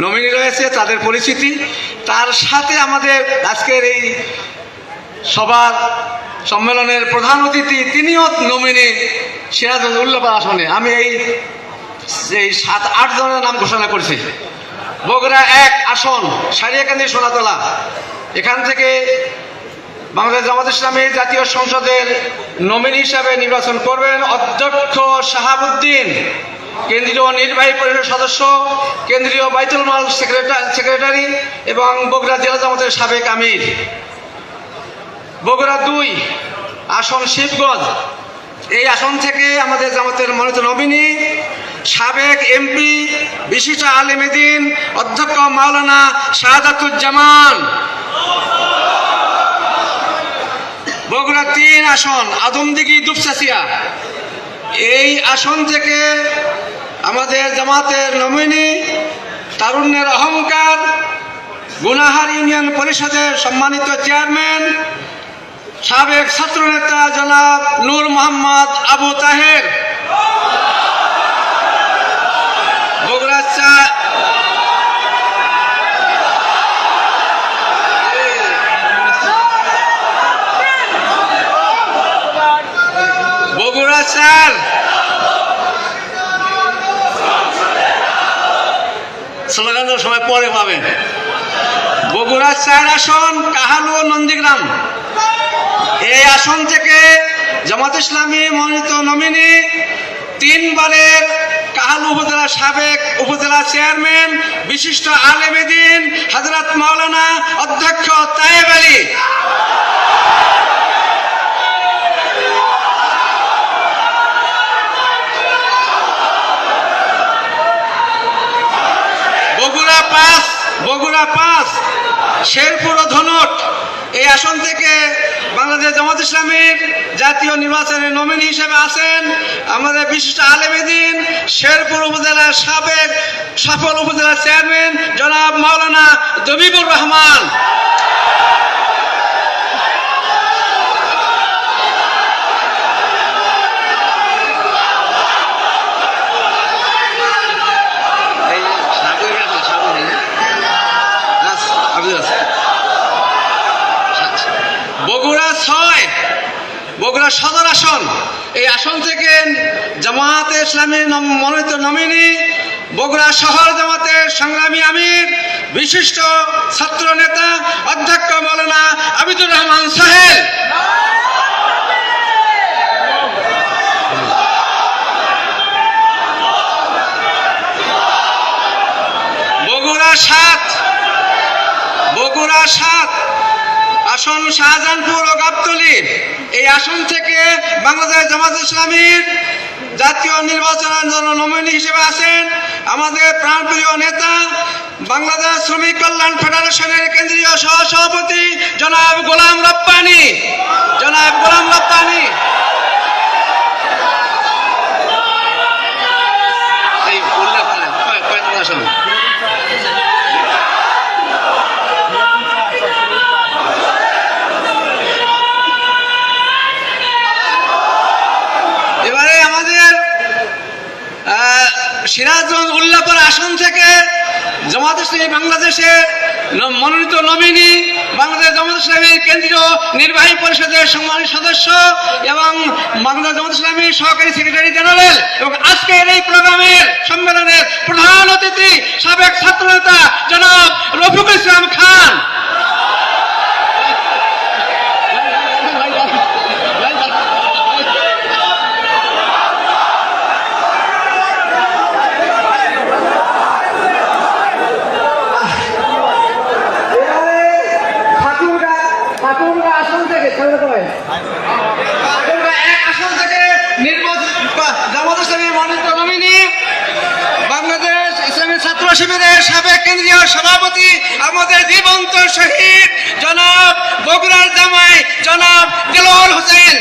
Nominee রয়েছে, তাদের পরিচিতি, তার সাথে আমাদের আজকের এই সবার সম্মেলনের প্রধান অতিথি তিনিও নমিনি সিরাজগঞ্জ উল্লাপাড়া আসনে। আমি এই 7-8 জনের নাম ঘোষণা করছি। বগুড়া 1 আসন সারিয়াকান্দি সোনাতলা, এখান থেকে বাংলাদেশ জামাত ইসলামী জাতীয় সংসদের নমিনি হিসাবে নির্বাচন করবেন অধ্যক্ষ শাহাবুদ্দিন, কেন্দ্রীয় নির্বাহী পরিষদের সদস্য, কেন্দ্রীয় বাইতুল মাল সেক্রেটারি এবং বগুড়া জেলা জামাতের সাবেক আমির। বগুড়া 2 আসন শিবগঞ্জ, এই আসন থেকে আমাদের জামাতের মনোনীত নমিনি সাবেক এমপি বিশিষ্ট আলেম দ্বীন অধ্যক্ষ মাওলানা শাহাদাতুজ্জামান। বগুড়া 3 আসন আদমদিঘি দুপচাচিয়া, এই আসন থেকে আমাদের জামাতের নমিনি তারুণ্যের অহংকার গুনাহার ইউনিয়ন পরিষদের সম্মানিত চেয়ারম্যান সাবেক ছাত্রনেতা জনাব নূর মোহাম্মদ আবু তাহের। বগুড়া 4 স্লোগানের সময় পরে পাবেন। বগুড়া 4 আসন কাহালু নন্দীগ্রাম, এই আসন থেকে জামাত ইসলামী মনোনীত নমিনি 3 বারের কাহালু উপজেলা সাবেক উপজেলা চেয়ারম্যান বিশিষ্ট আলেম দ্বীন হযরত মাওলানা অধ্যক্ষ তায়েব আলী। বগুড়া 5 শেরপুর ও ধনুট, এই আসন থেকে বাংলাদেশ জামাত ইসলামীর জাতীয় নির্বাচনের নমিনি হিসেবে আছেন আমাদের বিশিষ্ট আলেম দ্বীন শেরপুর উপজেলার সাবেক সফল উপজেলা চেয়ারম্যান জনাব মাওলানা জবিবুর রহমান। বগুড়া সদর আসন, এই আসন থেকে জামাতে ইসলামী মনোনীত নমিনি বগুড়া শহর জামাতের সংগ্রামী আমির বিশিষ্ট ছাত্র নেতা অধ্যক্ষ মাওলানা আবিদুর রহমান সোহেল। বগুড়া 7 আসন শাহজাহানপুর ও গাবতলী, এই আসন থেকে বাংলাদেশ জামাত ইসলামীর জাতীয় নির্বাচনের জন্য নমিনি হিসেবে আছেন আমাদের প্রাণপ্রিয় নেতা বাংলাদেশ শ্রমিক কল্যাণ ফেডারেশনের কেন্দ্রীয় সহসভাপতি জনাব গোলাম রব্বানী। এই উল্লেখ করেন আসন। এবারে আমাদের সিরাজগঞ্জ উল্লাপাড়া আসন থেকে জামাত ইসলামী বাংলাদেশের মনোনীত নমিনি বাংলাদেশ জামাত ইসলামীর কেন্দ্রীয় নির্বাহী পরিষদের সম্মানিত সদস্য এবং বাংলাদেশ জামাত ইসলামীর সহকারী সেক্রেটারি জেনারেল এবং আজকের এই প্রোগ্রামের সম্মেলনের প্রধান অতিথি সাবেক ছাত্রনেতা জনাব রফিকুল ইসলাম খান। আসন থেকে জামাত ইসলামী মনোনীত নমিনি বাংলাদেশ ইসলামী ছাত্র শিবিরের সাবেক কেন্দ্রীয় সভাপতি আমাদের জীবন্ত শহীদ জনাব বগুড়ার জামাই জনাব দেলোয়ার হোসেন।